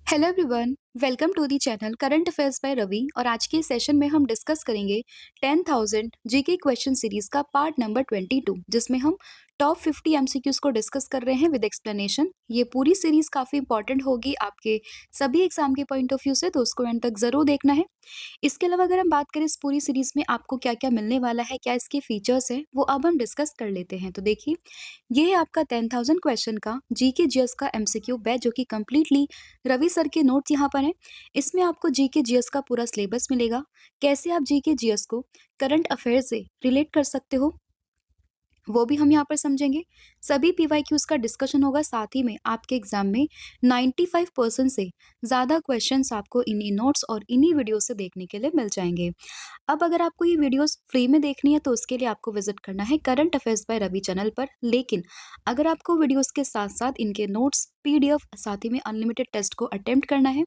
Hello everyone, welcome to the channel current affairs by Ravi. और आज के सेशन में हम डिस्कस करेंगे 10,000 जीके क्वेश्चन सीरीज का पार्ट नंबर 22, जिसमें हम टॉप 50 एमसीक्यूज को डिस्कस कर रहे हैं विद एक्सप्लेनेशन। ये पूरी सीरीज काफी इंपॉर्टेंट होगी आपके सभी एग्जाम के पॉइंट ऑफ व्यू से, तो उसको एंड तक जरूर देखना है। इसके अलावा अगर हम बात करें इस पूरी सीरीज में आपको क्या क्या मिलने वाला है, क्या इसके फीचर्स हैं, वो अब हम डिस्कस कर लेते हैं। तो देखिए, ये है आपका 10,000 क्वेश्चन का जीके जीएस का एमसीक्यू बैच, जो कि कंप्लीटली रवि सर के नोट्स यहाँ पर हैं। इसमें आपको जीके जीएस का पूरा सिलेबस मिलेगा, कैसे आप जीके जीएस को करंट अफेयर से रिलेट कर सकते हो वो भी हम यहाँ पर समझेंगे। सभी पीवाईक्यूज का डिस्कशन होगा, साथ ही में आपके एग्जाम में 95% से ज़्यादा क्वेश्चंस आपको इन्हीं नोट्स और इन्हीं वीडियो से देखने के लिए मिल जाएंगे। अब अगर आपको ये वीडियोस फ्री में देखनी है तो उसके लिए आपको विजिट करना है current affairs by Ravi channel पर। लेकिन अगर आपको वीडियोस के साथ साथ इनके नोट्स, पीडीएफ, साथ ही में अनलिमिटेड टेस्ट को अटेम्प्ट करना है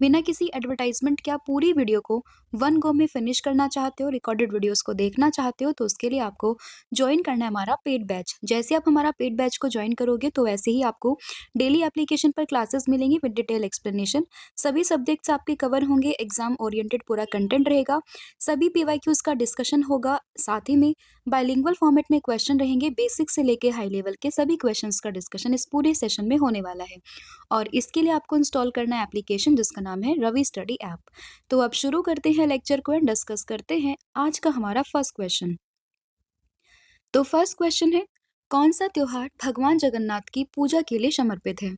बिना किसी एडवर्टाइजमेंट के, आप पूरी वीडियो को वन गो में फिनिश करना चाहते हो, रिकॉर्डेड वीडियोस को देखना चाहते हो, तो उसके लिए आपको ज्वाइन करना है हमारा पेड बैच। जैसे आप हमारा पेड बैच को ज्वाइन करोगे तो वैसे ही आपको डेली एप्लीकेशन पर क्लासेस मिलेंगी विद डिटेल एक्सप्लेनेशन। सभी सब्जेक्ट्स आपके कवर होंगे, एग्जाम ओरिएंटेड पूरा कंटेंट रहेगा, सभी पीवाईक्यूज का डिस्कशन होगा, साथ ही में बाइलिंगुअल फॉर्मेट में क्वेश्चन रहेंगे, बेसिक से लेके हाई लेवल के सभी क्वेश्चंस का डिस्कशन इस पूरे सेशन में होने वाला है। और इसके लिए आपको इंस्टॉल करना है एप्लीकेशन जिसका नाम है रवि स्टडी ऐप। तो अब शुरू करते हैं लेक्चर को एंड डिस्कस करते हैं आज का हमारा फर्स्ट क्वेश्चन। तो फर्स्ट क्वेश्चन है, कौन सा त्योहार भगवान जगन्नाथ की पूजा के लिए समर्पित है?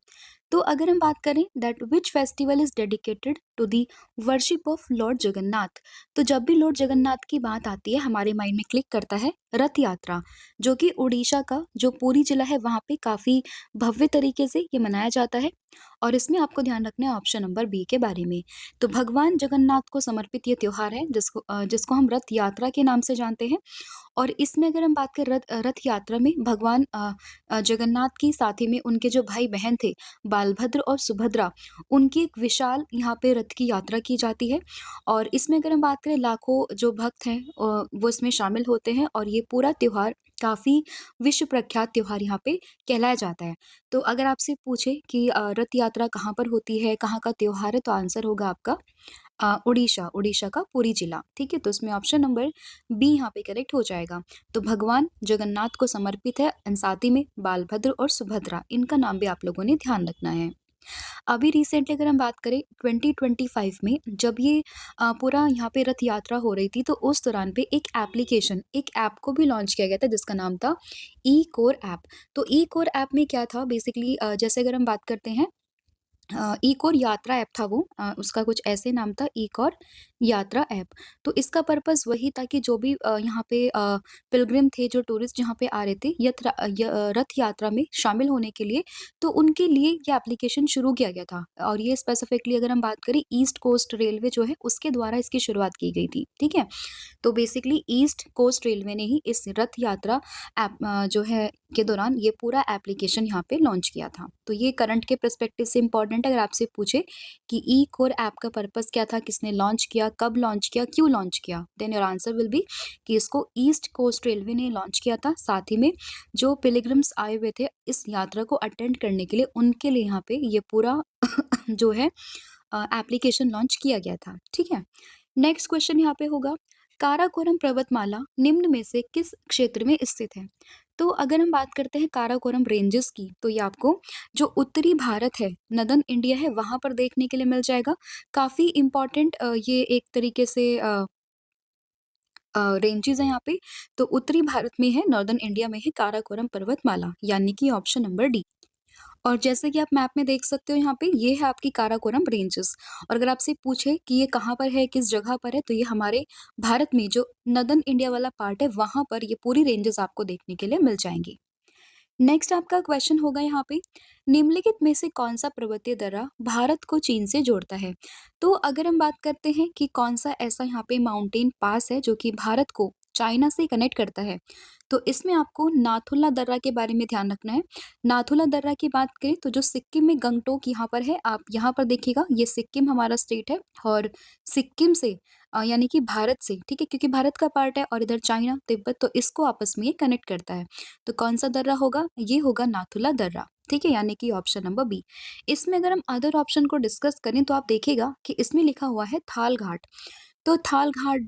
तो अगर हम बात करें that which festival is dedicated to the worship of lord Jagannath, तो जब भी लॉर्ड जगन्नाथ की बात आती है हमारे माइंड में क्लिक करता है रथ यात्रा, जो कि उड़ीसा का जो पुरी जिला है वहां पे काफी भव्य तरीके से ये मनाया जाता है। और इसमें आपको ध्यान रखना है ऑप्शन नंबर बी के बारे में। तो भगवान जगन्नाथ को समर्पित ये त्योहार है जिसको हम रथ यात्रा के नाम से जानते हैं। और इसमें अगर हम बात करें रथ यात्रा में भगवान जगन्नाथ की, साथ ही में उनके जो भाई बहन थे बालभद्र और सुभद्रा, उनकी एक विशाल यहाँ पे रथ की यात्रा की जाती है। और इसमें अगर हम बात करें लाखों जो भक्त हैं वो इसमें शामिल होते हैं, और ये पूरा त्योहार काफी विश्व प्रख्यात त्योहार यहाँ पे कहलाया जाता है। तो अगर आपसे पूछे कि रथ यात्रा कहाँ पर होती है, कहाँ का त्योहार है, तो आंसर होगा आपका उड़ीसा, उड़ीसा का पुरी जिला। ठीक है, तो इसमें ऑप्शन नंबर बी यहाँ पे करेक्ट हो जाएगा। तो भगवान जगन्नाथ को समर्पित है, एंड साथ ही में बालभद्र और सुभद्रा, इनका नाम भी आप लोगों ने ध्यान रखना है। अभी रिसेंटली अगर हम बात करें 2025 में, जब ये पूरा यहाँ पे रथ यात्रा हो रही थी, तो उस दौरान पे एक ऐप को भी लॉन्च किया गया था जिसका नाम था ई कोर ऐप। तो ई कोर ऐप में क्या था बेसिकली, जैसे अगर हम बात करते हैं इकोर यात्रा ऐप था वो, उसका कुछ ऐसे नाम था, इकोर यात्रा ऐप। तो इसका पर्पस वही था कि जो भी यहाँ पे पिलग्रिम थे, जो टूरिस्ट यहाँ पे आ रहे थे रथ यात्रा में शामिल होने के लिए, तो उनके लिए ये एप्लीकेशन शुरू किया गया था। और ये स्पेसिफिकली अगर हम बात करें ईस्ट कोस्ट रेलवे जो है उसके द्वारा इसकी शुरुआत की गई थी। ठीक है, तो बेसिकली ईस्ट कोस्ट रेलवे ने ही इस रथ यात्रा ऐप जो है के दौरान ये पूरा एप्लीकेशन यहाँ पे लॉन्च किया था। तो ये करंट के पर्सपेक्टिव से इंपॉर्टेंट है। अगर आपसे पूछे कि ई कोर ऐप का पर्पस क्या था, किसने लॉन्च किया, कब लॉन्च किया, क्यों लॉन्च किया, then your answer will be कि इसको ईस्ट कोस्ट रेलवे ने लॉन्च किया था। साथ ही में जो पिलग्रिम्स आए हुए थे इस यात्रा को अटेंड करने के लिए, उनके लिए यहाँ पे ये पूरा जो है एप्लीकेशन लॉन्च किया गया था। ठीक है, नेक्स्ट क्वेश्चन यहाँ पे होगा, काराकोरम पर्वतमाला निम्न में से किस क्षेत्र में स्थित है? तो अगर हम बात करते हैं काराकोरम रेंजेस की, तो ये आपको जो उत्तरी भारत है, नदन इंडिया है, वहां पर देखने के लिए मिल जाएगा। काफी इंपॉर्टेंट ये एक तरीके से रेंजेस है यहाँ पे। तो उत्तरी भारत में है, नॉर्दर्न इंडिया में है काराकोरम पर्वतमाला, यानी कि ऑप्शन नंबर डी। और जैसे कि आप मैप में देख सकते हो यहाँ पे ये है आपकी काराकोरम रेंजेस। और अगर आपसे पूछे कि ये कहाँ पर है, किस जगह पर है, तो ये हमारे भारत में जो नदर्न इंडिया वाला पार्ट है वहां पर ये पूरी रेंजेस आपको देखने के लिए मिल जाएंगी। नेक्स्ट आपका क्वेश्चन होगा यहाँ पे, निम्नलिखित में से कौन सा पर्वतीय दर्रा भारत को चीन से जोड़ता है? तो अगर हम बात करते हैं कि कौन सा ऐसा यहाँ पे माउंटेन पास है जो कि भारत को चाइना से कनेक्ट करता है, तो इसमें आपको नाथुला दर्रा के बारे में ध्यान रखना है। नाथुला दर्रा की बात करें तो जो सिक्किम में गंगटोक यहाँ पर है, आप यहाँ पर देखिएगा, ये सिक्किम हमारा स्टेट है, और सिक्किम से यानी कि भारत से, ठीक है, क्योंकि भारत का पार्ट है, और इधर चाइना तिब्बत, तो इसको आपस में ये कनेक्ट करता है। तो कौन सा दर्रा होगा? ये होगा नाथुला दर्रा। ठीक है, यानी कि ऑप्शन नंबर बी। इसमें अगर हम अदर ऑप्शन को डिस्कस करें तो आप देखिएगा कि इसमें लिखा हुआ है थाल घाट। तो थाल घाट,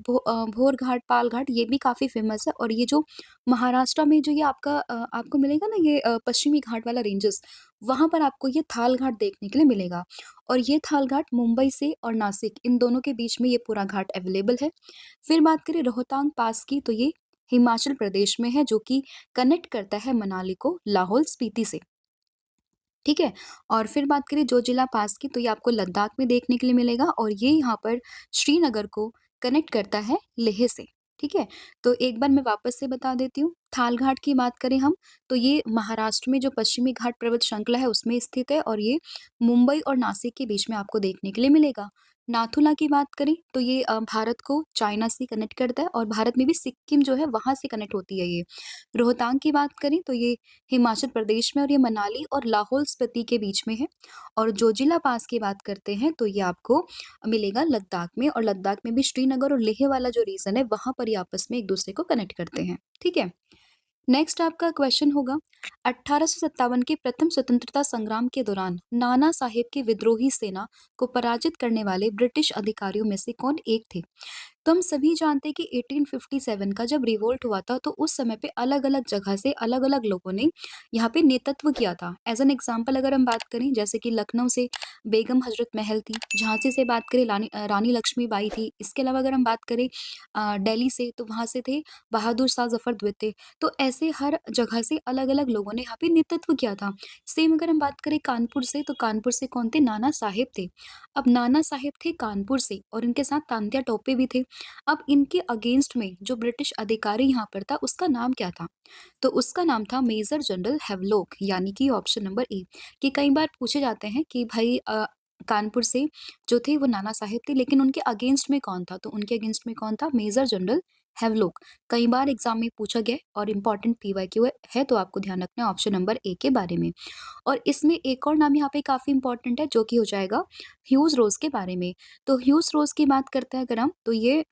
भोर घाट, पाल घाट ये भी काफ़ी फ़ेमस है, और ये जो महाराष्ट्र में जो ये आपको मिलेगा ना, ये पश्चिमी घाट वाला रेंजेस, वहाँ पर आपको ये थाल घाट देखने के लिए मिलेगा। और ये थाल घाट मुंबई से और नासिक इन दोनों के बीच में ये पूरा घाट अवेलेबल है। फिर बात करें रोहतांग पास की, तो ये हिमाचल प्रदेश में है, जो कि कनेक्ट करता है मनाली को लाहौल स्पीति से। ठीक है? और फिर बात करें जोजिला पास की, तो ये आपको लद्दाख में देखने के लिए मिलेगा, और ये यहाँ पर श्रीनगर को कनेक्ट करता है लेह से। ठीक है? तो एक बार मैं वापस से बता देती हूँ, थाल घाट की बात करें हम, तो ये महाराष्ट्र में जो पश्चिमी घाट पर्वत श्रृंखला है उसमें स्थित है, और ये मुंबई और नासिक के बीच में आपको देखने के लिए मिलेगा। नाथुला की बात करें तो ये भारत को चाइना से कनेक्ट करता है, और भारत में भी सिक्किम जो है वहाँ से कनेक्ट होती है ये। रोहतांग की बात करें तो ये हिमाचल प्रदेश में, और ये मनाली और लाहौल स्पीति के बीच में है। और जोजिला पास की बात करते हैं तो ये आपको मिलेगा लद्दाख में, और लद्दाख में भी श्रीनगर और लेह वाला जो रीजन है वहां पर ये आपस में एक दूसरे को कनेक्ट करते हैं। ठीक है? नेक्स्ट आपका क्वेश्चन होगा, 1857 के प्रथम स्वतंत्रता संग्राम के दौरान नाना साहेब की विद्रोही सेना को पराजित करने वाले ब्रिटिश अधिकारियों में से कौन एक थे? तो हम सभी जानते हैं कि 1857 का जब रिवोल्ट हुआ था, तो उस समय पे अलग-अलग जगह से अलग-अलग लोगों ने यहाँ पे नेतृत्व किया था। एज़ एन एग्ज़ाम्पल अगर हम बात करें, जैसे कि लखनऊ से बेगम हज़रत महल थी, झांसी से बात करें रानी लक्ष्मीबाई थी। इसके अलावा अगर हम बात करें दिल्ली से, तो वहाँ से थे बहादुर शाह ज़फ़र द्वितीय। तो ऐसे हर जगह से अलग-अलग लोगों ने यहाँ पे नेतृत्व किया था। सेम अगर हम बात करें कानपुर से, तो कानपुर से कौन थे? नाना साहेब थे। अब नाना साहेब थे कानपुर से, और इनके साथ तांत्या टोपे भी थे। अब इनके अगेंस्ट में जो ब्रिटिश अधिकारी यहाँ पर था उसका नाम क्या था? तो उसका नाम था मेजर जनरल हेवलॉक, यानी कि ऑप्शन नंबर ए। कि कई बार पूछे जाते हैं कि भाई कानपुर से जो थे वो नाना साहेब थे, लेकिन उनके अगेंस्ट में कौन था? तो उनके अगेंस्ट में कौन था? Major general Havelock. कई बार एग्जाम में पूछा गया है, और इंपॉर्टेंट पीवाईक्यू है, तो आपको ध्यान रखना है ऑप्शन नंबर ए के बारे में। और इसमें एक और नाम यहाँ पे काफी इंपॉर्टेंट है, जो कि हो जाएगा ह्यूज रोज के बारे में। तो ह्यूज रोज की बात करते हैं अगर हम, तो ये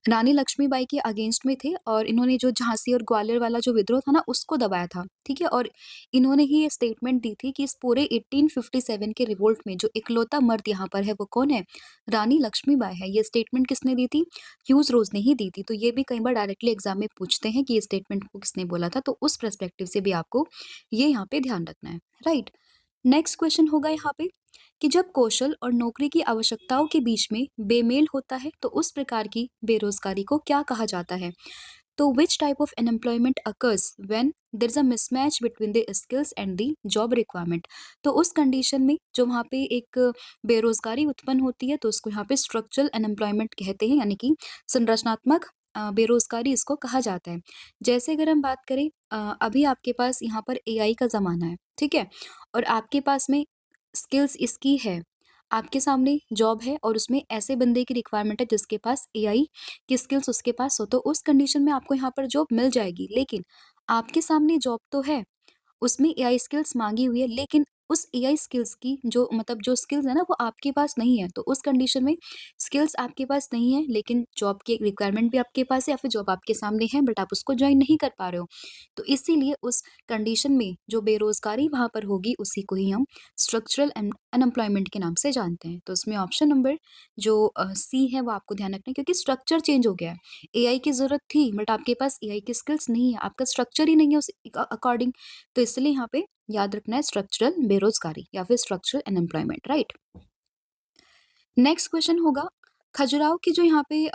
रानी लक्ष्मीबाई के अगेंस्ट में थे, और इन्होंने जो झांसी और ग्वालियर वाला जो विद्रोह था ना उसको दबाया था। ठीक है? और इन्होंने ही ये स्टेटमेंट दी थी कि इस पूरे 1857 के रिवोल्ट में जो इकलौता मर्द यहाँ पर है वो कौन है? रानी लक्ष्मीबाई है। ये स्टेटमेंट किसने दी थी? ह्यूज रोज ने ही दी थी। तो ये भी कई बार डायरेक्टली एग्जाम में पूछते हैं कि ये स्टेटमेंट को किसने बोला था, तो उस पर्सपेक्टिव से भी आपको ये यहाँ पे ध्यान रखना है। राइट? नेक्स्ट क्वेश्चन होगा यहाँ पे कि जब कौशल और नौकरी की आवश्यकताओं के बीच में बेमेल होता है, तो उस प्रकार की बेरोजगारी को क्या कहा जाता है? तो which type of unemployment occurs when there is a mismatch between the skills and the job requirement? तो उस कंडीशन में जो वहाँ पे एक बेरोजगारी उत्पन्न होती है, तो उसको यहाँ पे स्ट्रक्चरल अनएम्प्लॉयमेंट कहते हैं, यानी कि संरचनात्मक बेरोजगारी इसको कहा जाता है। जैसे अगर हम बात करें, अभी आपके पास यहाँ पर एआई का जमाना है, ठीक है? और आपके पास में स्किल्स इसकी है, आपके सामने जॉब है, और उसमें ऐसे बंदे की रिक्वायरमेंट है जिसके पास एआई की स्किल्स उसके पास हो, तो उस कंडीशन में आपको यहाँ पर जॉब मिल जाएगी। लेकिन आपके सामने जॉब तो है, उसमें एआई स्किल्स माँगी हुई है, लेकिन उस एआई स्किल्स की जो मतलब जो स्किल्स है ना वो आपके पास नहीं है। तो उस कंडीशन में स्किल्स आपके पास नहीं है, लेकिन जॉब की एक रिक्वायरमेंट भी आपके पास है, या फिर जॉब आपके सामने है बट आप उसको जॉइन नहीं कर पा रहे हो। तो इसीलिए उस कंडीशन में जो बेरोज़गारी वहाँ पर होगी उसी को ही हम स्ट्रक्चरल अनएम्प्लॉयमेंट के नाम से जानते हैं। तो इसमें ऑप्शन नंबर जो सी है वो आपको ध्यान रखना है, क्योंकि स्ट्रक्चर चेंज हो गया है। एआई की ज़रूरत थी बट आपके पास एआई की स्किल्स नहीं है, आपका स्ट्रक्चर ही नहीं है उस अकॉर्डिंग। तो इसलिए यहाँ पे याद रखना है स्ट्रक्चरल बेरोजगारी या फिर structural unemployment. Right? Next question होगा, खजुराहो के जो यहाँ पे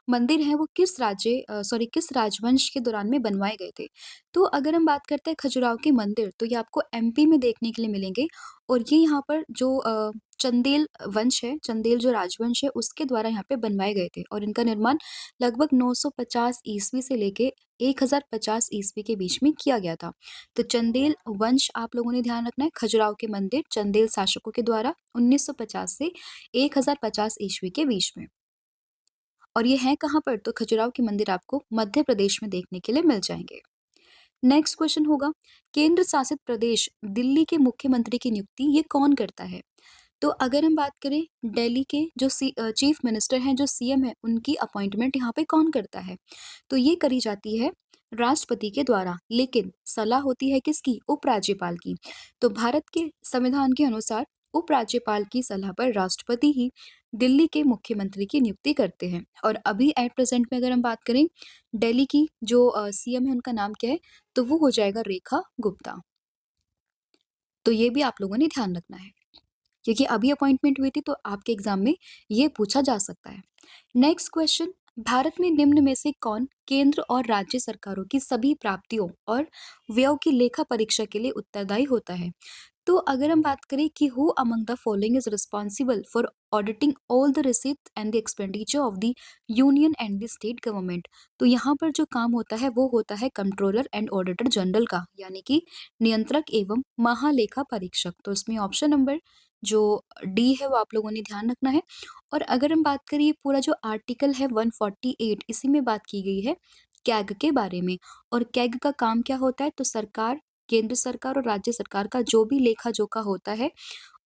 मंदिर है वो किस राजवंश के दौरान में बनवाए गए थे? तो अगर हम बात करते हैं खजुराहो के मंदिर, तो ये आपको एमपी में देखने के लिए मिलेंगे, और ये यहाँ पर जो चंदेल वंश है, चंदेल जो राजवंश है उसके द्वारा यहाँ पे बनवाए गए थे, और इनका निर्माण लगभग 950 ईस्वी से लेके 1050 ईस्वी के बीच में किया गया था। तो चंदेल वंश आप लोगों ने ध्यान रखना है, खजुराहो के मंदिर चंदेल शासकों के द्वारा 1950 से 1050 ईस्वी के बीच में। और ये है कहाँ पर? तो खजुराहो के मंदिर आपको मध्य प्रदेश में देखने के लिए मिल जाएंगे। नेक्स्ट क्वेश्चन होगा, केंद्र शासित प्रदेश दिल्ली के मुख्यमंत्री की नियुक्ति ये कौन करता है? तो अगर हम बात करें दिल्ली के जो चीफ मिनिस्टर हैं, जो सीएम है, उनकी अपॉइंटमेंट यहाँ पे कौन करता है? तो ये करी जाती है राष्ट्रपति के द्वारा, लेकिन सलाह होती है किसकी? उपराज्यपाल की। तो भारत के संविधान के अनुसार उपराज्यपाल की सलाह पर राष्ट्रपति ही दिल्ली के मुख्यमंत्री की नियुक्ति करते हैं। और अभी एट प्रेजेंट में अगर हम बात करें दिल्ली की जो सीएम है उनका नाम क्या है? तो वो हो जाएगा रेखा गुप्ता। तो ये भी आप लोगों ने ध्यान रखना है क्योंकि अभी अपॉइंटमेंट हुई थी तो आपके एग्जाम में ये पूछा जा सकता है। नेक्स्ट क्वेश्चन, भारत में निम्न में से कौन केंद्र और राज्य सरकारों की सभी प्राप्तियों और व्ययों की लेखा परीक्षा के लिए उत्तरदायी होता है? तो अगर हम बात करें कि who among the following is responsible for auditing all the receipt and the expenditure of the union and the state government, तो यहाँ पर जो काम होता है वो होता है कंट्रोलर एंड ऑडिटर जनरल का, यानी कि नियंत्रक एवं महालेखा परीक्षक। तो इसमें ऑप्शन नंबर जो डी है वो आप लोगों ने ध्यान रखना है। और अगर हम बात करें पूरा जो आर्टिकल है 148, इसी में बात की गई है कैग के बारे में। और कैग का काम क्या होता है? तो सरकार, केंद्र सरकार और राज्य सरकार का जो भी लेखा जोखा होता है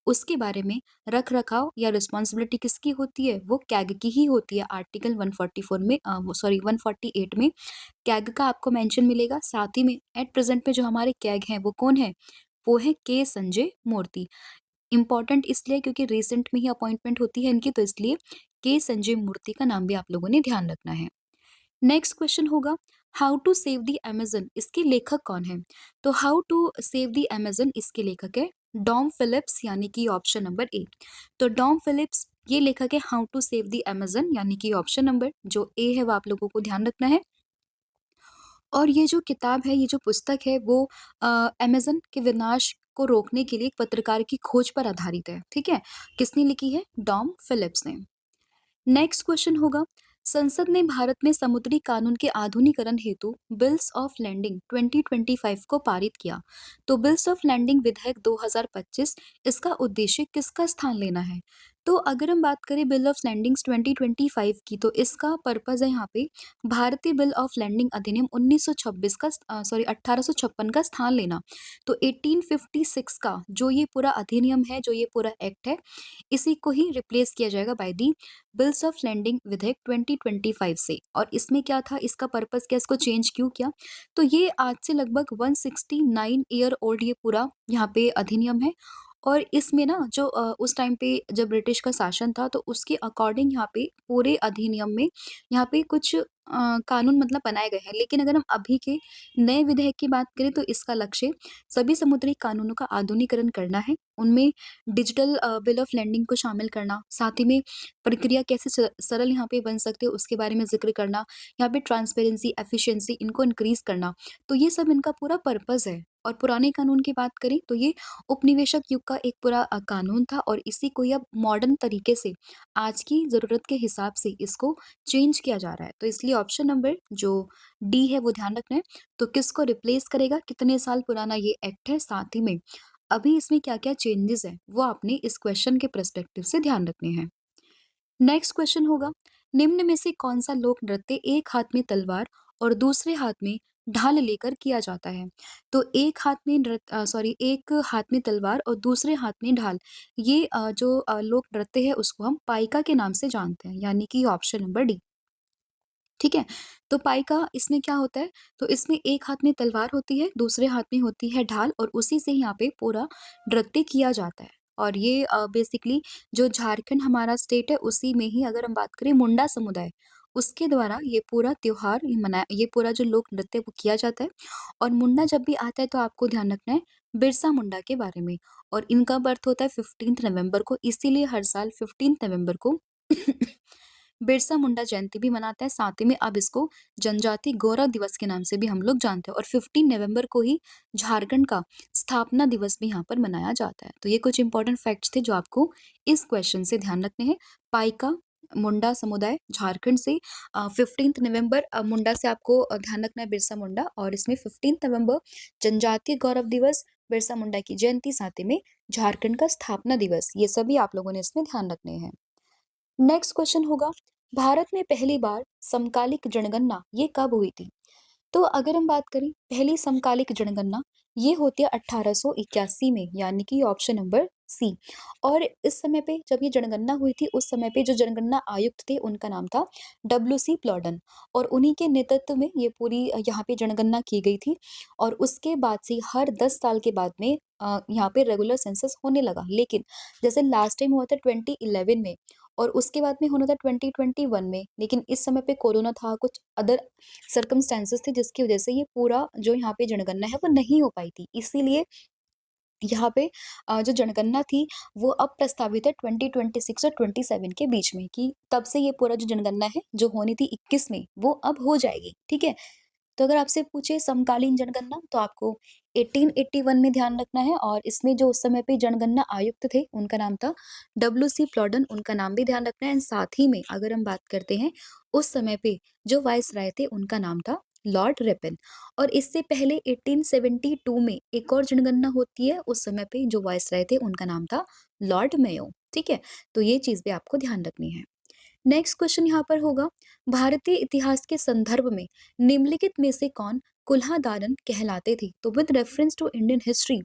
उसके बारे में रख रखाव या रिस्पॉन्सिबिलिटी किसकी होती है? वो कैग की ही होती है। आर्टिकल 144 में सॉरी 148 में कैग का आपको मेंशन मिलेगा। साथ ही में एट प्रेजेंट में जो हमारे कैग हैं वो कौन है? वो है के संजय मूर्ति। इम्पोर्टेंट इसलिए क्योंकि रिसेंट में ही अपॉइंटमेंट होती है इनकी, तो इसलिए के संजय मूर्ति का नाम भी आप लोगों ने ध्यान रखना है। नेक्स्ट क्वेश्चन होगा how to save the Amazon, इसके लेखक कौन है? तो how to save the Amazon इसके लेखक है डॉम फिलिप्स, यानी कि ऑप्शन नंबर ए। तो डॉम फिलिप्स ये लेखक है how to save the Amazon, यानी कि ऑप्शन नंबर जो ए है वो आप लोगों को ध्यान रखना है। और ये जो किताब है, ये जो पुस्तक है वो अमेज़न के विनाश को रोकने के लिए एक पत्रकार की खोज पर आधारित है, ठीक है? किसने लिखी है? डॉम फिलिप्स ने। नेक्स्ट क्वेश्चन होगा संसद ने भारत में समुद्री कानून के आधुनिकरण हेतु बिल्स ऑफ लैंडिंग 2025 को पारित किया। तो बिल्स ऑफ लैंडिंग विधेयक 2025, इसका उद्देश्य किसका स्थान लेना है? तो अगर हम बात करें बिल ऑफ लैंडिंग्स 2025 की, तो इसका पर्पज है यहाँ पे भारतीय बिल ऑफ लैंडिंग अधिनियम 1926 का 1856 का स्थान लेना। तो 1856 का जो ये पूरा अधिनियम है, जो ये पूरा एक्ट है, इसी को ही रिप्लेस किया जाएगा by the bills of landing विधेयक 2025 से। और इसमें क्या था, इसका पर्पस क्या, इसको चेंज क्यों किया? तो ये आज से लगभग 169 ईयर ओल्ड ये पूरा यहाँ पे अधिनियम है। और इसमें ना जो उस टाइम पे जब ब्रिटिश का शासन था तो उसके अकॉर्डिंग यहाँ पे पूरे अधिनियम में यहाँ पे कुछ कानून मतलब बनाए गए हैं। लेकिन अगर हम अभी के नए विधेयक की बात करें तो इसका लक्ष्य सभी समुद्री कानूनों का आधुनिकरण करना है। उनमें डिजिटल बिल ऑफ लैंडिंग को शामिल करना, साथ ही में प्रक्रिया कैसे सरल यहाँ पे बन सकती है उसके बारे में जिक्र करना, यहाँ पे ट्रांसपेरेंसी, एफिशिएंसी इनको इंक्रीज करना। तो ये सब इनका पूरा पर्पस है। और पुराने कानून की बात करें तो ये उपनिवेशक युग का एक पूरा कानून था और इसी को ही अब मॉडर्न तरीके से आज की ज़रूरत के हिसाब से इसको चेंज किया जा रहा है। तो इसलिए ऑप्शन नंबर जो डी है वो ध्यान रखना है। तो किसको रिप्लेस करेगा? कितने साल पुराना ये एक्ट है, साथ ही में अभी इसमें क्या-क्या चेंजेस हैं, वो आपने इस क्वेश्चन के पर्सपेक्टिव से ध्यान रखने हैं। नेक्स्ट क्वेश्चन होगा निम्न में से कौन सा लोक नृत्य एक हाथ में तलवार और दूसरे हाथ में ढाल लेकर किया जाता है? तो एक हाथ में एक हाथ में तलवार और दूसरे हाथ में ढाल, ये जो लोक नृत्य है उसको हम पाइका के नाम से जानते हैं, यानी कि ऑप्शन नंबर डी। ठीक है? तो पाइका इसमें क्या होता है? तो इसमें एक हाथ में तलवार होती है, दूसरे हाथ में होती है ढाल और उसी से यहाँ पे पूरा नृत्य किया जाता है। और ये बेसिकली जो झारखंड हमारा स्टेट है उसी में ही अगर हम बात करें मुंडा समुदाय, उसके द्वारा ये पूरा त्योहार ये पूरा जो लोक नृत्य वो किया जाता है। और मुंडा जब भी आता है तो आपको ध्यान रखना है बिरसा मुंडा के बारे में। और इनका बर्थ होता है 15 नवंबर को, इसीलिए हर साल 15 नवंबर को बिरसा मुंडा जयंती भी मनाते हैं। साथ ही में अब इसको जनजाति गौरव दिवस के नाम से भी हम लोग जानते हैं। और 15 नवंबर को ही झारखंड का स्थापना दिवस भी यहाँ पर मनाया जाता है। तो ये कुछ इंपॉर्टेंट फैक्ट्स थे जो आपको इस क्वेश्चन से ध्यान रखने हैं। पाइका मुंडा समुदाय झारखंड से 15 नवंबर मुंडा से आपको ध्यान रखना है बिरसा मुंडा। और इसमें 15 नवंबर जनजातीय गौरव दिवस, बिरसा मुंडा की जयंती, साथ ही में झारखंड का स्थापना दिवस, ये सभी आप लोगों ने इसमें ध्यान रखने हैं। नेक्स्ट क्वेश्चन होगा भारत में पहली बार समकालिक जनगणना ये कब हुई थी? तो अगर हम बात करें पहली समकालिक जनगणना, ये होती है 1881 में, यानी कि ऑप्शन नंबर सी। और इस समय पे जब ये जनगणना हुई थी, उस समय पे जो जनगणना आयुक्त थे, उनका नाम था डब्ल्यूसी प्लॉडन और उन्हीं के नेतृत्व में ये पूरी यहाँ पे जनगणना की गई थी और उसके बाद से हर 10 साल के बाद में यहाँ पे रेगुलर सेंसस होने लगा। लेकिन जैसे लास्ट टाइम हुआ था 2011 में और उसके बाद में होना था 2021 में, लेकिन इस समय पे कोरोना था, कुछ अदर सर्कमस्टेंसेस थे जिसकी वजह से ये पूरा जो यहाँ पे जनगणना है वो नहीं हो पाई थी। इसीलिए यहाँ पे जो जनगणना थी वो अब प्रस्तावित है 2026 और 27 के बीच में कि तब से ये पूरा जो जनगणना है जो होनी थी 21 में वो अब हो जाएगी, ठीक है? तो अगर आपसे पूछे समकालीन जनगणना तो आपको 1881 में ध्यान रखना है और इसमें जो उस समय पे जनगणना आयुक्त थे उनका नाम था डब्ल्यूसी प्लॉडन, उनका नाम भी ध्यान रखना है। एंड साथ ही में अगर हम बात करते हैं उस समय पे जो वाइसराय थे उनका नाम था लॉर्ड रिपन। और इससे पहले 1872 में एक और जनगणना होती है, उस समय पे जो वाइसराय थे उनका नाम था लॉर्ड मेयो, ठीक है? तो ये चीज भी आपको ध्यान रखनी है। नेक्स्ट क्वेश्चन यहाँ पर होगा, भारतीय इतिहास के संदर्भ में निम्नलिखित में से कौन कुल्हादारन कहलाते थे? तो with reference to Indian history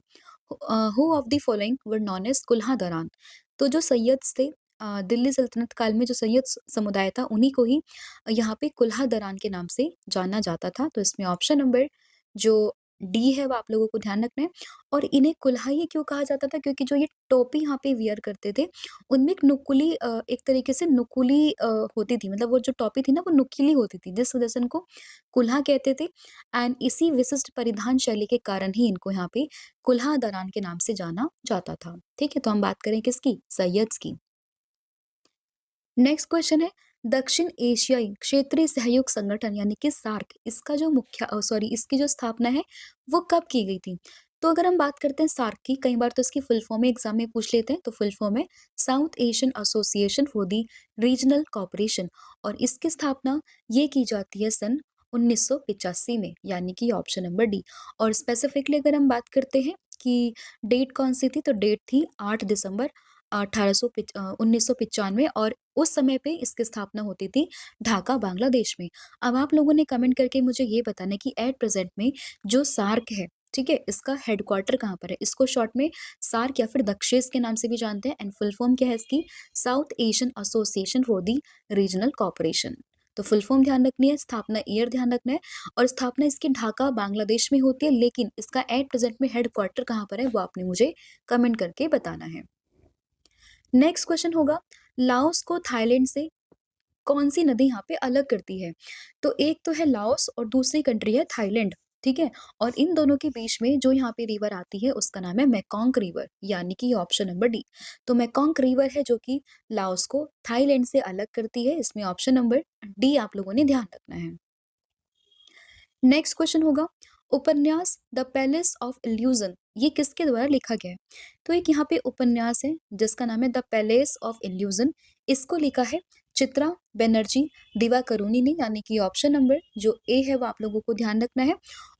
who of the following were known as कुल्हादरान? तो जो सैयद थे दिल्ली सल्तनत काल में जो सैयद समुदाय था उन्हीं को ही यहाँ पे कुल्हादरान के नाम से जाना जाता था। तो इसमें ऑप्शन नंबर जो डी है वो आप लोगों को ध्यान रखना है। और इन्हें कुल्हा ही क्यों कहा जाता था? क्योंकि जो ये टोपी यहाँ पे वियर करते थे उनमें एक नुकीली एक तरीके से नुकीली होती थी, मतलब वो जो टोपी थी ना वो नुकीली होती थी जिस वजह से इनको कुल्हा कहते थे। एंड इसी विशिष्ट परिधान शैली के कारण ही इनको यहाँ पे कुल्हा दरान के नाम से जाना जाता था। ठीक है, तो हम बात करें किसकी? सैयद्स की। नेक्स्ट क्वेश्चन है, दक्षिण एशियाई क्षेत्रीय सहयोग संगठन यानी कि सार्क, इसका जो इसकी जो स्थापना है वो कब की गई थी? तो अगर हम बात करते हैं सार्क की, कई बार तो इसकी फुल फॉर्म में एग्जाम में पूछ लेते हैं। तो फुल फॉर्म है South Asian Association for the Regional Cooperation और इसकी स्थापना ये की जाती है सन 1985 में, यानी कि ऑप्शन नंबर डी। और स्पेसिफिकली अगर हम बात करते हैं कि डेट कौन सी थी, तो डेट थी 8 दिसंबर 1995 और उस समय पे इसकी स्थापना होती थी ढाका, बांग्लादेश में। अब आप लोगों ने कमेंट करके मुझे ये बताना है कि एट प्रेजेंट में जो सार्क है, ठीक है, इसका हेडक्वार्टर कहाँ पर है? इसको शॉर्ट में सार्क या फिर दक्षेस के नाम से भी जानते हैं एंड फुल फॉर्म क्या है इसकी? South Asian Association for the Regional Cooperation. तो फुल फॉर्म ध्यान रखनी है, स्थापना ईयर ध्यान रखना है और स्थापना इसकी ढाका, बांग्लादेश में होती है, लेकिन इसका एट प्रेजेंट में हेडक्वार्टर कहाँ पर है वो आपने मुझे कमेंट करके बताना है। नेक्स्ट क्वेश्चन होगा, लाओस को थाईलैंड से कौन सी नदी यहाँ पे अलग करती है? तो एक तो है लाओस और दूसरी कंट्री है थाईलैंड, ठीक है? और इन दोनों के बीच में जो यहाँ पे रिवर आती है उसका नाम है मेकॉन्ग रिवर, यानी कि ऑप्शन नंबर डी। तो मेकॉन्ग रिवर है जो कि लाओस को थाईलैंड से अलग करती है, इसमें ऑप्शन नंबर डी आप लोगों ने ध्यान रखना है। नेक्स्ट क्वेश्चन होगा, उपन्यास द पैलेस ऑफ इल्यूजन ये किसके द्वारा लिखा गया है? तो एक यहाँ पे उपन्यास है जिसका नाम है द पैलेस ऑफ इल्यूजन, इसको लिखा है चित्रा बनर्जी दिवाकरुणी ने, यानी कि ऑप्शन नंबर जो ए है वो आप लोगों को ध्यान रखना है।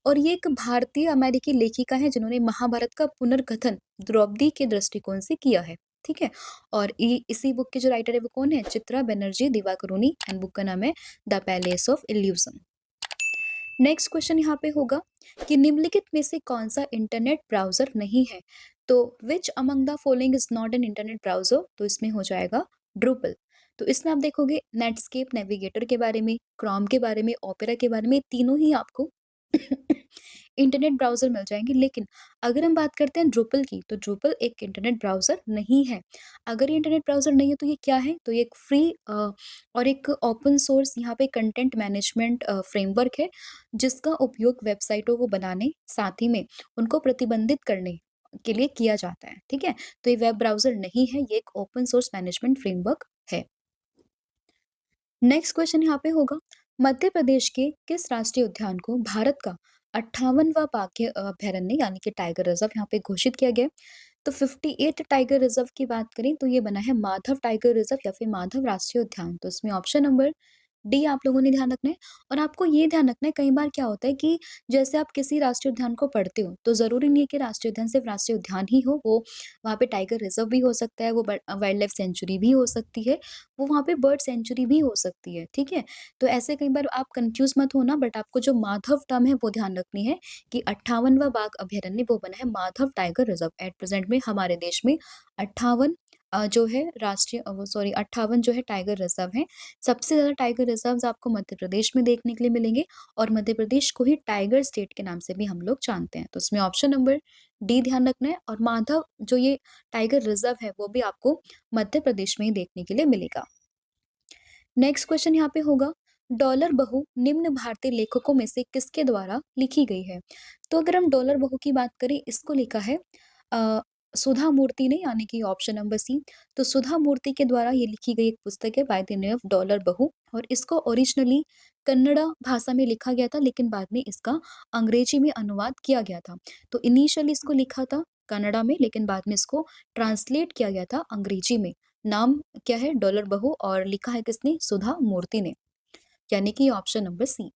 और ये एक भारतीय अमेरिकी लेखिका है जिन्होंने महाभारत का पुनर्कथन द्रौपदी के दृष्टिकोण से किया है, ठीक है? और इसी बुक के जो राइटर है वो कौन है? चित्रा बनर्जी दिवाकरुणी एंड बुक का नाम है the palace of illusion. Next question यहाँ पे होगा कि निम्नलिखित में से कौन सा इंटरनेट ब्राउजर नहीं है? तो which among the following is not an internet browser? तो इसमें हो जाएगा ड्रूपल। तो इसमें आप देखोगे नेटस्केप नेविगेटर के बारे में, क्रोम के बारे में, ओपेरा के बारे में, तीनों ही आपको इंटरनेट ब्राउजर मिल जाएंगे। लेकिन अगर हम बात करते हैं ड्रूपल की, तो ड्रूपल एक इंटरनेट ब्राउजर नहीं है। अगर ये इंटरनेट ब्राउजर नहीं है तो ये क्या है? तो ये एक फ्री और एक ओपन सोर्स यहाँ पे कंटेंट मैनेजमेंट फ्रेमवर्क है जिसका उपयोग वेबसाइटों को बनाने, साथ ही में उनको प्रतिबंधित करने के लिए किया जाता है, ठीक है? तो ये वेब ब्राउजर नहीं है, ये एक ओपन सोर्स मैनेजमेंट फ्रेमवर्क है। नेक्स्ट क्वेश्चन यहाँ पे होगा, मध्य प्रदेश के किस राष्ट्रीय उद्यान को भारत का 58वां बाघ अभयारण्य यानी कि टाइगर रिजर्व यहाँ पे घोषित किया गया है? तो 58 टाइगर रिजर्व की बात करें तो ये बना है माधव टाइगर रिजर्व या फिर माधव राष्ट्रीय उद्यान। तो इसमें ऑप्शन नंबर डी आप लोगों ने ध्यान रखना है। और आपको ये ध्यान रखना है, कई बार क्या होता है कि जैसे आप किसी राष्ट्रीय उद्यान को पढ़ते हो, तो ज़रूरी नहीं है कि राष्ट्रीय उद्यान सिर्फ राष्ट्रीय उद्यान ही हो, वो वहाँ पे टाइगर रिज़र्व भी हो सकता है, वो वाइल्ड लाइफ सेंचुरी भी हो सकती है, वो वहाँ पे बर्ड सेंचुरी भी हो सकती है, ठीक है? तो ऐसे कई बार आप कन्फ्यूज़ मत होना, बट आपको जो माधव टर्म है वो ध्यान रखनी है कि 58वां बाघ अभयारण्य वो बना है Madhav tiger reserve. At present में हमारे देश में 58 जो है राष्ट्रीय वो सॉरी 58 जो है टाइगर रिज़र्व हैं। सबसे ज़्यादा टाइगर रिज़र्व्स आपको मध्य प्रदेश में देखने के लिए मिलेंगे, और मध्य प्रदेश को ही टाइगर स्टेट के नाम से भी हम लोग जानते हैं। तो इसमें ऑप्शन नंबर डी ध्यान रखना है, और माधव जो ये टाइगर रिज़र्व है वो भी आपको मध्य प्रदेश में ही देखने के लिए मिलेगा। नेक्स्ट क्वेश्चन यहाँ पे होगा, डॉलर बहू निम्न भारतीय लेखकों में से किसके द्वारा लिखी गई है? तो अगर हम डॉलर बहू की बात करें, इसको लिखा है अ, सुधा मूर्ति ने, यानी कि ऑप्शन नंबर सी। तो सुधा मूर्ति के द्वारा ये लिखी गई एक पुस्तक है by the name of dollar बहू, और इसको ओरिजिनली कन्नड़ा भाषा में लिखा गया था, लेकिन बाद में इसका अंग्रेजी में अनुवाद किया गया था। तो इनिशियली इसको लिखा था कन्नड़ा में, लेकिन बाद में इसको ट्रांसलेट किया गया था अंग्रेजी में। नाम क्या है? डॉलर बहू, और लिखा है किसने? सुधा मूर्ति ने, यानी कि option number C.